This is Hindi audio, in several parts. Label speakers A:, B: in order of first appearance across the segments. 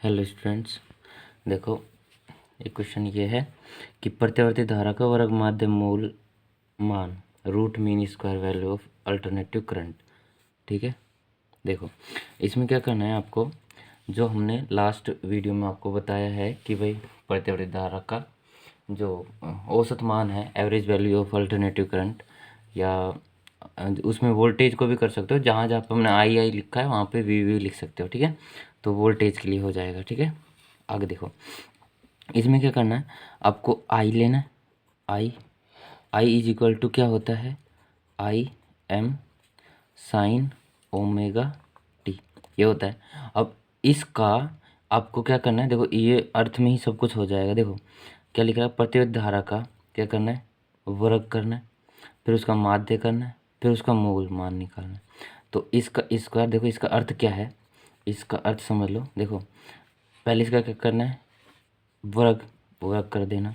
A: हेलो स्टूडेंट्स, देखो एक क्वेश्चन ये है कि प्रत्यावर्ती धारा का वर्ग माध्य मूल मान root mean square value of alternative current. ठीक है, देखो इसमें क्या करना है आपको, जो हमने लास्ट वीडियो में आपको बताया है कि भाई प्रत्यावर्ती धारा का जो औसत मान है, average value of alternative current, या उसमें वोल्टेज को भी कर सकते हो, जहाँ जहाँ पे हमने आई लिखा है वहाँ पे वी लिख सकते हो। ठीक है, तो वोल्टेज के लिए हो जाएगा। ठीक है, आगे देखो इसमें क्या करना है, आपको आई लेना है। आई इज इक्वल टू क्या होता है, I am sine omega T, ये होता है। अब इसका आपको क्या करना है, देखो ये अर्थ में ही सब कुछ हो जाएगा। देखो क्या लिख रहा है, प्रत्यावर्ती धारा का क्या करना है, वर्ग करना है, फिर उसका माध्य करना है, फिर उसका मूल मान निकालना है। तो इसका देखो इसका अर्थ क्या है, इसका अर्थ समझ लो। देखो पहले इसका क्या करना है, वर्ग वर्ग कर देना,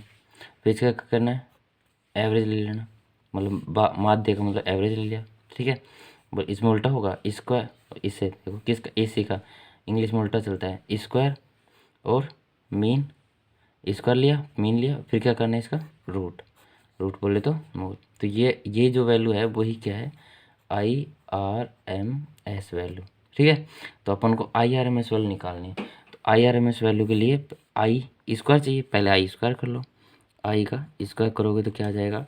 A: फिर इसका क्या करना है, एवरेज ले लेना, मतलब माध्य का मतलब एवरेज ले लिया। ठीक है, बट इसमें उल्टा होगा, स्क्वायर इससे देखो किसका, एसी का इंग्लिश में उल्टा चलता है, स्क्वायर और मीन, स्क्वायर लिया मीन लिया, फिर क्या करना है इसका रूट, रूट बोले तो मूल। तो ये जो वैल्यू है वही क्या है, I R M S value. ठीक है, तो अपन को I R M S value निकालनी है। तो I R M S value के लिए आई स्क्वायर चाहिए, पहले आई स्क्वायर कर लो। आई का स्क्वायर करोगे तो क्या आ जाएगा,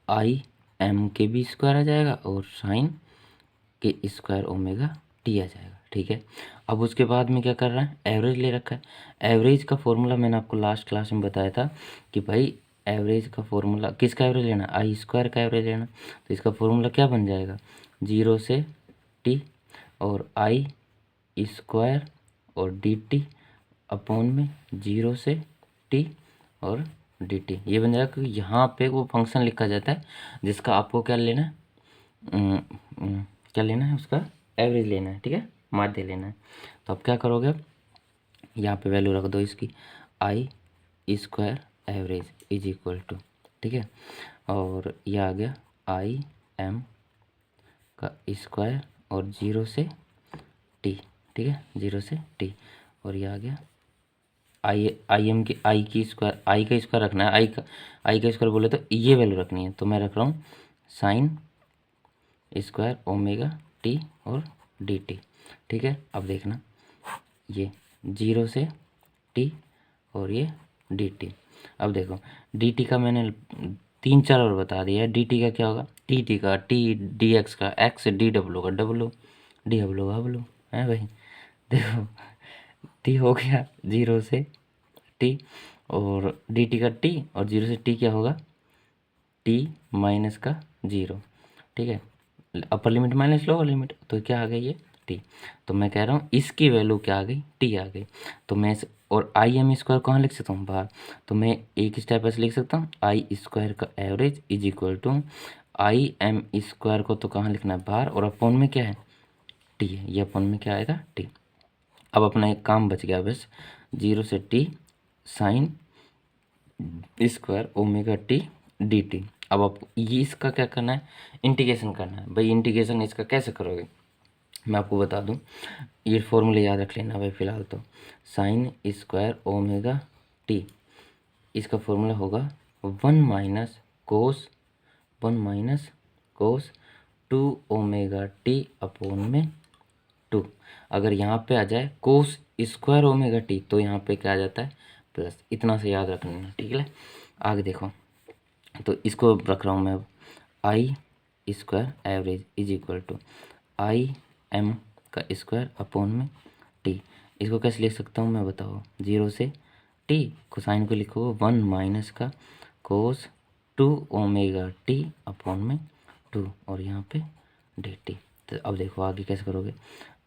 A: आई एम के भी स्क्वायर आ जाएगा और साइन के स्क्वायर ओमेगा टी आ जाएगा। ठीक है, अब उसके बाद में क्या कर रहा है, एवरेज ले रखा है। एवरेज का फॉर्मूला मैंने आपको लास्ट क्लास में बताया था कि भाई एवरेज का फॉर्मूला, किसका एवरेज लेना, आई स्क्वायर का एवरेज लेना। तो इसका फॉर्मूला क्या बन जाएगा, 0 से टी और आई स्क्वायर और डी टी अपॉन में 0 से टी और डी टी, ये बन जाएगा। क्योंकि यहाँ पे वो फंक्शन लिखा जाता है जिसका आपको क्या लेना है, क्या लेना है, उसका एवरेज लेना है। ठीक है, माध्य लेना है। तो अब क्या करोगे, अब यहाँ पे वैल्यू रख दो इसकी, I square average is equal to, ठीक है, और ये आ गया आई एम का स्क्वायर और 0 से टी। ठीक है, 0 से टी, और ये आ गया आई एम की, आई की स्क्वायर, आई का स्क्वायर रखना है, आई का स्क्वायर बोले तो ये वैल्यू रखनी है, तो मैं रख रहा हूँ साइन स्क्वायर ओमेगा टी और डी टी। ठीक है, अब देखना ये 0 से टी और ये डी टी। अब देखो डी टी का मैंने 3-4 और बता दिया है। डी टी का क्या होगा, टी टी का टी, डी एक्स का एक्स, डी डब्ल्यू का डब्ल्यू, डी डब्ल्यू का डब्ल्यू है भाई। देखो टी हो गया 0 से टी, और डी टी का टी, और 0 से टी क्या होगा, टी माइनस का 0। ठीक है, upper limit minus lower limit, तो क्या आ गई ये टी। तो मैं कह रहा हूँ इसकी वैल्यू क्या आ गई, टी आ गई। तो मैं और आई एम स्क्वायर कहाँ लिख सकता हूँ, बाहर। तो मैं एक स्टेप ऐसे लिख सकता हूँ, आई स्क्वायर का average is equal to I M square को तो कहाँ लिखना है, बाहर, और अपॉन में क्या है, टी है, ये अपॉन में क्या आएगा, टी। अब अपना एक काम बच गया बस, 0 से T sine square omega T D T. अब आप ये इसका क्या करना है, इंटीग्रेशन करना है। भाई इंटीग्रेशन इसका कैसे करोगे, मैं आपको बता दूं, ये फॉर्मूले याद रख लेना भाई फिलहाल तो। साइन स्क्वायर ओमेगा टी, इसका फॉर्मूला होगा 1 minus cos 2 omega T upon में 2। अगर यहाँ पे आ जाए कोस स्क्वायर ओमेगा टी तो यहाँ पे क्या आ जाता है, प्लस। इतना से याद रखना है, ठीक है। आगे देखो, तो इसको रख रहा हूँ मैं अब, I square average is equal to I M का स्क्वायर अपॉन में टी। इसको कैसे लिख सकता हूँ मैं, बताओ, 0 से टी, कोसाइन को लिखो 1 माइनस का कोस 2 ओमेगा टी अपॉन में 2, और यहाँ पे डी टी। तो अब देखो आगे कैसे करोगे,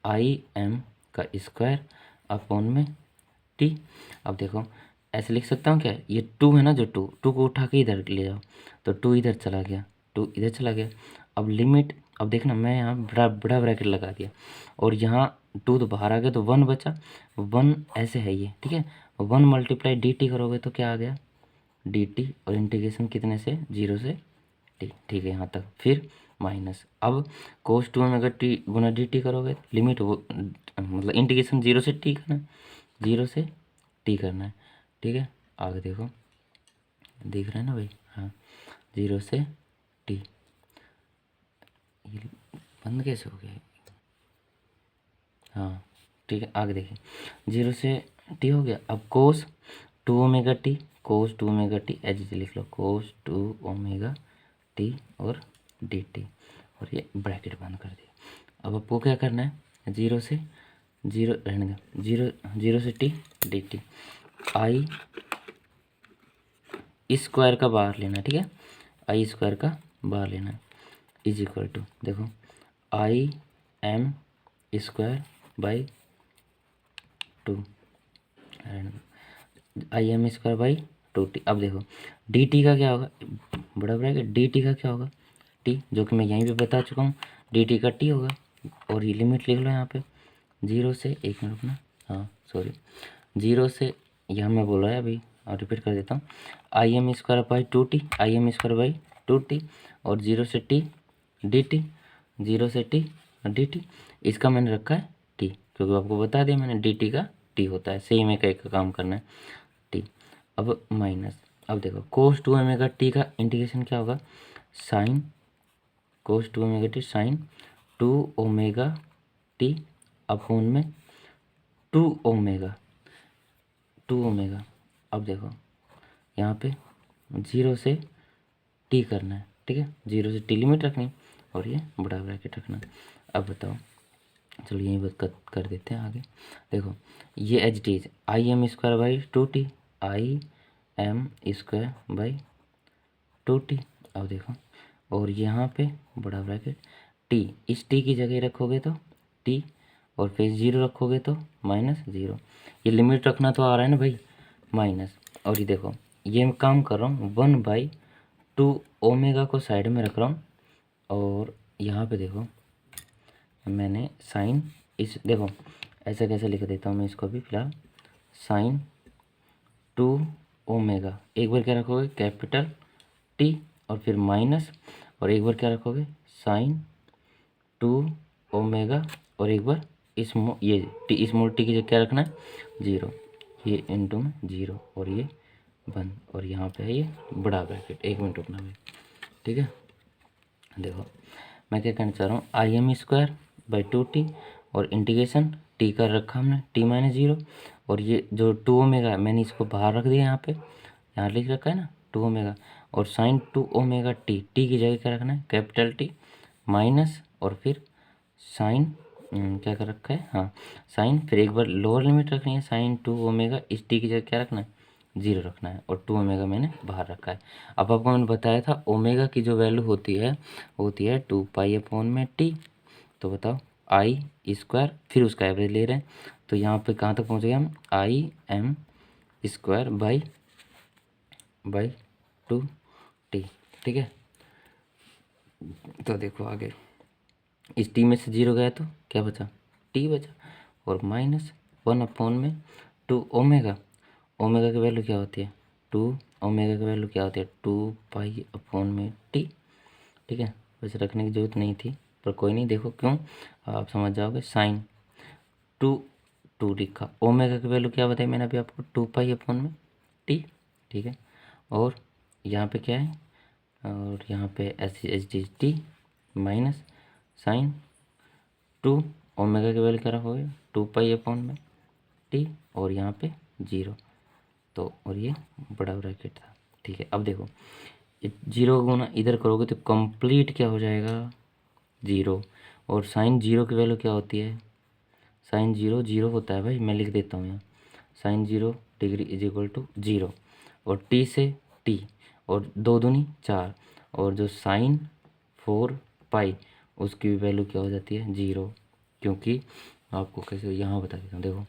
A: आई एम का स्क्वायर अपॉन में टी। अब देखो ऐसे लिख सकता हूँ क्या, ये 2 है ना, जो 2 को उठा के इधर ले जाओ, तो 2 इधर चला गया, 2 इधर चला गया। अब लिमिट, अब देखना मैं यहाँ बड़ा बड़ा ब्रैकेट लगा दिया, और यहाँ 2 तो बाहर आ गया, तो 1 बचा, 1 ऐसे है ये, ठीक है। 1 मल्टीप्लाई डी टी करोगे तो क्या आ गया, डी टी, और इंटीग्रेशन कितने से, 0 से टी, ठीक है, यहाँ तक, फिर माइनस। अब कोस 2 में अगर टी गुना डी टी करोगे, लिमिट वो मतलब इंटीग्रेशन 0 से t करना है, 0 से t करना है, ठीक है। आगे देखो, दिख रहा है ना भाई, हाँ 0 से t। ये बंद कैसे हो गया? हाँ ठीक है, आगे देखिए 0 से t हो गया। अब कोस 2 ओमेगा टी, कोस 2 ओमेगा टी एच लिख लो, कोस 2 ओमेगा टी और डी टी, और ये ब्रैकेट बंद कर दिया। अब आपको क्या करना है, 0 से 0 रहने दो, 0 से टी डी टी, आई स्क्वायर का बाहर लेना, ठीक है, आई स्क्वायर का बाहर लेना इज इक्वल टू, देखो आई M square by 2, I M square by 2t। अब देखो डी टी का क्या होगा, बड़ा ब्रैकेट, डी टी का क्या होगा, टी, जो कि मैं यहीं पे बता चुका हूँ, डी टी का टी होगा। और ये लिमिट लिख लो यहाँ पे, 0 से, एक मिनट रुकना, हाँ सॉरी, 0 से, यहाँ मैं बोला है अभी, और रिपीट कर देता हूँ, आई M square by 2t, I M square by 2t, और 0 से टी डी टी, 0 से टी डी टी, इसका मैंने रखा है टी, क्योंकि आपको बता दिया मैंने डी टी का टी होता है, सेम एक एक का काम करना है टी। अब माइनस, अब देखो कोस 2 ओमेगा टी का इंटीग्रेशन क्या होगा, sine cos 2 omega T sine 2 omega T upon में 2 ओमेगा 2 ओमेगा। अब देखो यहाँ पे 0 से टी करना है, ठीक है, 0 से टी लिमिट रखनी और ये बड़ा ब्रैकेट रखना। अब बताओ, चलो यही बात कर देते हैं आगे। देखो ये H T I M square by 2t, I M square by 2t। अब देखो, और यहाँ पे बड़ा ब्रैकेट टी, इस टी की जगह रखोगे तो टी, और फिर 0 रखोगे तो -0। ये लिमिट रखना तो आ रहा है ना भाई, माइनस। और ये देखो, ये मैं काम कर रहा हूँ 1/2 ओमेगा को साइड में रख रहा हूँ, और यहाँ पे देखो मैंने साइन, इस देखो ऐसा कैसे लिख देता हूँ मैं इसको भी फिलहाल, साइन 2 ओमेगा, एक बार क्या रखोगे कैपिटल टी, और फिर माइनस, और एक बार क्या रखोगे साइन 2 ओमेगा, और एक बार ये टी, स्मॉल टी की जगह क्या रखना है 0, ये इंटू में 0, और ये बंद, और यहाँ पे है ये बड़ा ब्रैकेट। एक मिनट रुकना भाई, ठीक है। देखो मैं क्या कहना चाह रहा हूँ, आई एम स्क्वायर बाई 2t, और इंटीग्रेशन टी कर रखा हमने t-0, और ये जो 2 ओमेगा मैंने इसको बाहर रख दिया, यहाँ लिख रखा है ना 2 ओमेगा, और साइन 2 ओमेगा टी, टी की जगह क्या रखना है कैपिटल टी, माइनस, और फिर साइन क्या कर रखा है, हाँ साइन, फिर एक बार लोअर लिमिट रखनी है, साइन 2 ओमेगा, इस टी की जगह क्या रखना है 0 रखना है, और 2 ओमेगा मैंने बाहर रखा है। अब आपको मैंने बताया था ओमेगा की जो वैल्यू होती है 2 पाई अपॉन में टी। तो बताओ आई स्क्वायर, फिर उसका एवरेज ले रहे हैं, तो यहाँ पे कहाँ तक पहुँच गए हम, आई एम स्क्वायर बाई 2t, ठीक है। तो देखो आगे, इस टी में से 0 गया तो क्या बचा, टी बचा, और -1 अपॉन में 2 ओमेगा, ओमेगा की वैल्यू क्या होती है 2, ओमेगा की वैल्यू क्या होती है 2 पाई अपॉन में टी, ठीक है। वैसे रखने की जरूरत नहीं थी, पर कोई नहीं, देखो क्यों, आप समझ जाओगे। साइन 2 लिखा, ओमेगा की वैल्यू क्या बताई मैंने अभी आपको 2 पाई अपॉन में टी, ठीक है। और यहाँ पे क्या है, और यहाँ पे H D T minus sine 2 omega की वैल्यू क्या रखोगे 2 पाई अपॉन में टी, और यहाँ पे 0, तो और ये बड़ा ब्रैकेट था, ठीक है। अब देखो 0 गुना इधर करोगे तो कंप्लीट क्या हो जाएगा 0, और साइन 0 की वैल्यू क्या होती है, साइन 0 होता है भाई, मैं लिख देता हूँ यहाँ, sine 0 degree is equal to 0, और टी से टी, और 2 दूनी 4, और जो साइन 4 पाई उसकी भी वैल्यू क्या हो जाती है 0, क्योंकि आपको कैसे यहाँ बता देता हूँ। देखो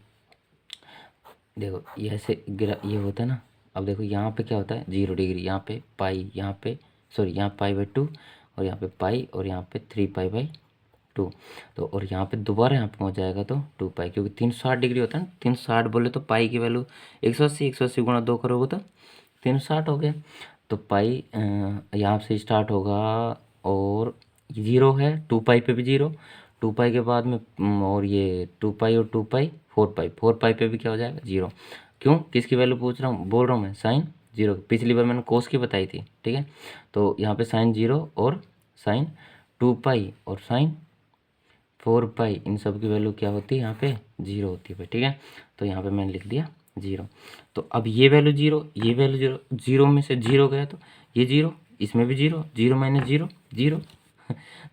A: देखो ये ऐसे ये होता है ना। अब देखो यहाँ पे क्या होता है 0 डिग्री, यहाँ पे पाई, यहाँ पे सॉरी यहाँ पाई बाई 2, और यहाँ पे पाई, और यहाँ पे 3 पाई बाई 2, तो और यहाँ पे दोबारा यहाँ पे पहुँच जाएगा तो 2 पाई, क्योंकि 360 डिग्री होता है ना, 360 बोले तो पाई की वैल्यू 180, 180 गुणा 2 करोगे तो 360 हो गया। तो पाई यहाँ से स्टार्ट होगा, और 0 है 2 पाई पे भी 0, टू पाई के बाद में और ये 2 पाई और 2 पाई 4 पाई, 4 पाई पे भी क्या हो जाएगा 0। क्यों, किसकी वैल्यू पूछ रहा हूँ, बोल रहा हूँ मैं साइन 0। पिछली बार मैंने कोस की बताई थी, ठीक है। तो यहाँ पे साइन 0 और साइन 2 पाई और साइन 4 पाई, इन सब की वैल्यू क्या होती है यहाँ पे 0 होती है भाई, ठीक है। तो यहाँ पे मैंने लिख दिया 0। तो अब ये वैल्यू 0, ये वैल्यू 0, 0 में से 0 गया तो ये 0, इसमें भी 0, 0 माइनस 0 0,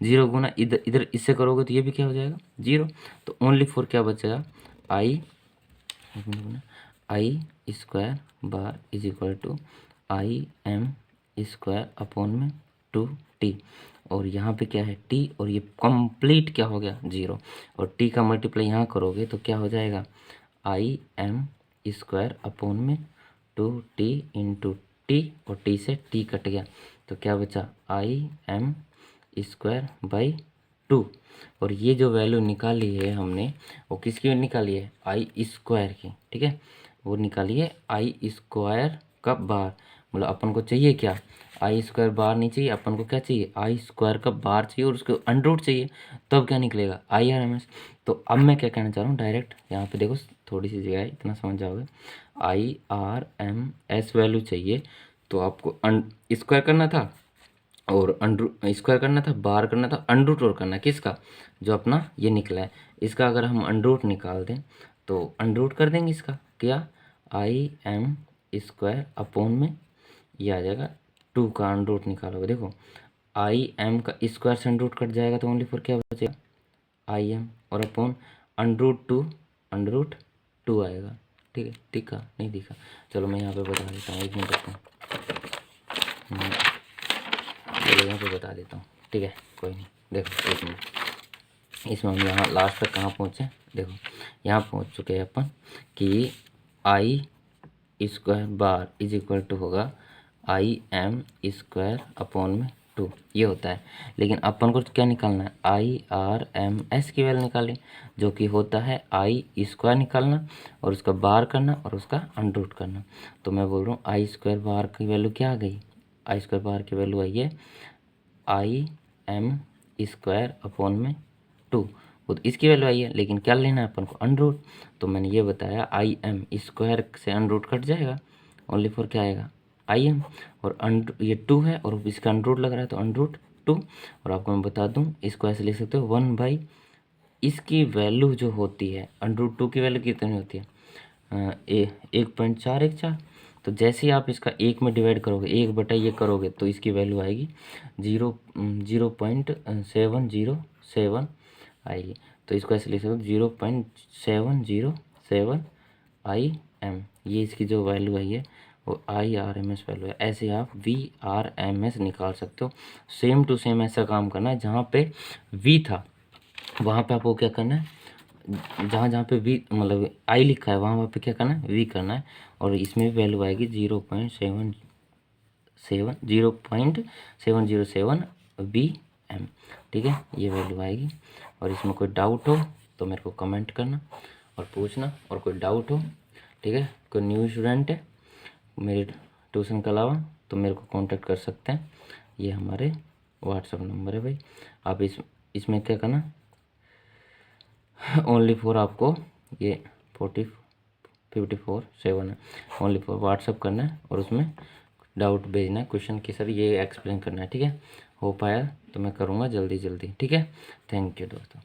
A: 0 गुना इधर इधर इससे करोगे तो ये भी क्या हो जाएगा 0। तो ओनली फॉर क्या बचेगा, I square bar is equal to I M square upon में 2t। और यहाँ पे क्या है t, और ये कंप्लीट क्या हो गया 0, और t का मल्टीप्लाई यहाँ करोगे तो क्या हो जाएगा आई एम स्क्वायर अपॉन में 2t इंटू टी, और t से t कट गया तो क्या बचा आई एम स्क्वायर बाई 2। और ये जो वैल्यू निकाली है हमने वो किसकी निकाली है, आई स्क्वायर की, ठीक है। वो निकाली है आई स्क्वायर का बार, मतलब अपन को चाहिए क्या, आई स्क्वायर बार नहीं चाहिए, अपन को क्या चाहिए, आई स्क्वायर का बार चाहिए और उसके अंडर रूट चाहिए। तब क्या निकलेगा आई आर एम एस। तो अब मैं क्या कहना चाह रहा हूँ, डायरेक्ट यहाँ पे देखो थोड़ी सी जगह है, इतना समझ जाओगे। I R M S value चाहिए तो आपको स्क्वायर करना था और अंडर स्क्वायर करना था, बार करना था, अंडर रूट और करना किसका, जो अपना ये निकला है इसका। अगर हम अंडर रूट निकाल दें तो अंडर रूट कर देंगे इसका, क्या आई एम स्क्वायर अपॉन में ये आ जाएगा 2 का अंडर रूट निकालोगे, देखो आई एम का स्क्वायर से अंडर रूट कट जाएगा तो ओनली फॉर क्या बचेगा आई एम, और अपॉन अंडर रूट 2 आएगा, ठीक है। दिखा नहीं दिखा, चलो मैं यहाँ पे बता देता हूँ, 1 मिनट रखता हूँ, चलो यहाँ पे बता देता हूँ, ठीक है कोई नहीं। देखो 1 मिनट, इसमें हम यहाँ लास्ट तक कहाँ पहुँचे, देखो यहाँ पहुँच चुके हैं अपन कि I square bar is equal to होगा आई एम स्क्वायर अपॉन में 2, ये होता है। लेकिन अपन को क्या निकालना है, आई आर एम एस की वैल्यू निकालें, जो कि होता है आई स्क्वायर निकालना और उसका बार करना और उसका अंडर रूट करना। तो मैं बोल रहा हूँ आई स्क्वायर बार की वैल्यू क्या आ गई, आई स्क्वायर बार की वैल्यू आई है आई एम स्क्वायर अपॉन में 2, वो तो इसकी वैल्यू आई है, लेकिन क्या लेना है अपन को अंडर रूट। तो मैंने ये बताया आई एम स्क्वायर से अंडर रूट कट जाएगा, ओनली फॉर क्या आएगा आई एम, और अंडर ये 2 है और इसका अंडर रूट लग रहा है तो अंडर रूट 2। और आपको मैं बता दूं इसको ऐसे लिख सकते हो 1/, इसकी वैल्यू जो होती है अंडर रूट 2 की वैल्यू कितनी होती है 1.414। तो जैसे ही आप इसका 1 में डिवाइड करोगे, 1 बटा ये करोगे तो इसकी वैल्यू आएगी 0.707 आएगी। तो इसको ऐसे लिख सकते हो 0.707 आई एम, ये इसकी जो वैल्यू आई है वो I R M S value है। ऐसे आप वी आर एम एस निकाल सकते हो। सेम टू सेम ऐसा काम करना है, जहाँ पे वी था वहाँ पे आपको क्या करना है, जहाँ पे वी मतलब आई लिखा है वहाँ पे क्या करना है वी करना है, और इसमें भी वैल्यू आएगी 0.707 बी एम, ठीक है, ये वैल्यू आएगी। और इसमें कोई डाउट हो तो मेरे को कमेंट करना और पूछना, और कोई डाउट हो, ठीक है, कोई न्यू स्टूडेंट है मेरे ट्यूशन के अलावा तो मेरे को कांटेक्ट कर सकते हैं। ये हमारे व्हाट्सएप नंबर है भाई। आप इसमें क्या करना, ओनली फॉर आपको ये 54 7 है, ओनली फॉर व्हाट्सएप करना है और उसमें डाउट भेजना है, क्वेश्चन के सर ये एक्सप्लेन करना है, ठीक है। हो पाया तो मैं करूँगा जल्दी जल्दी, ठीक है। थैंक यू दोस्तों।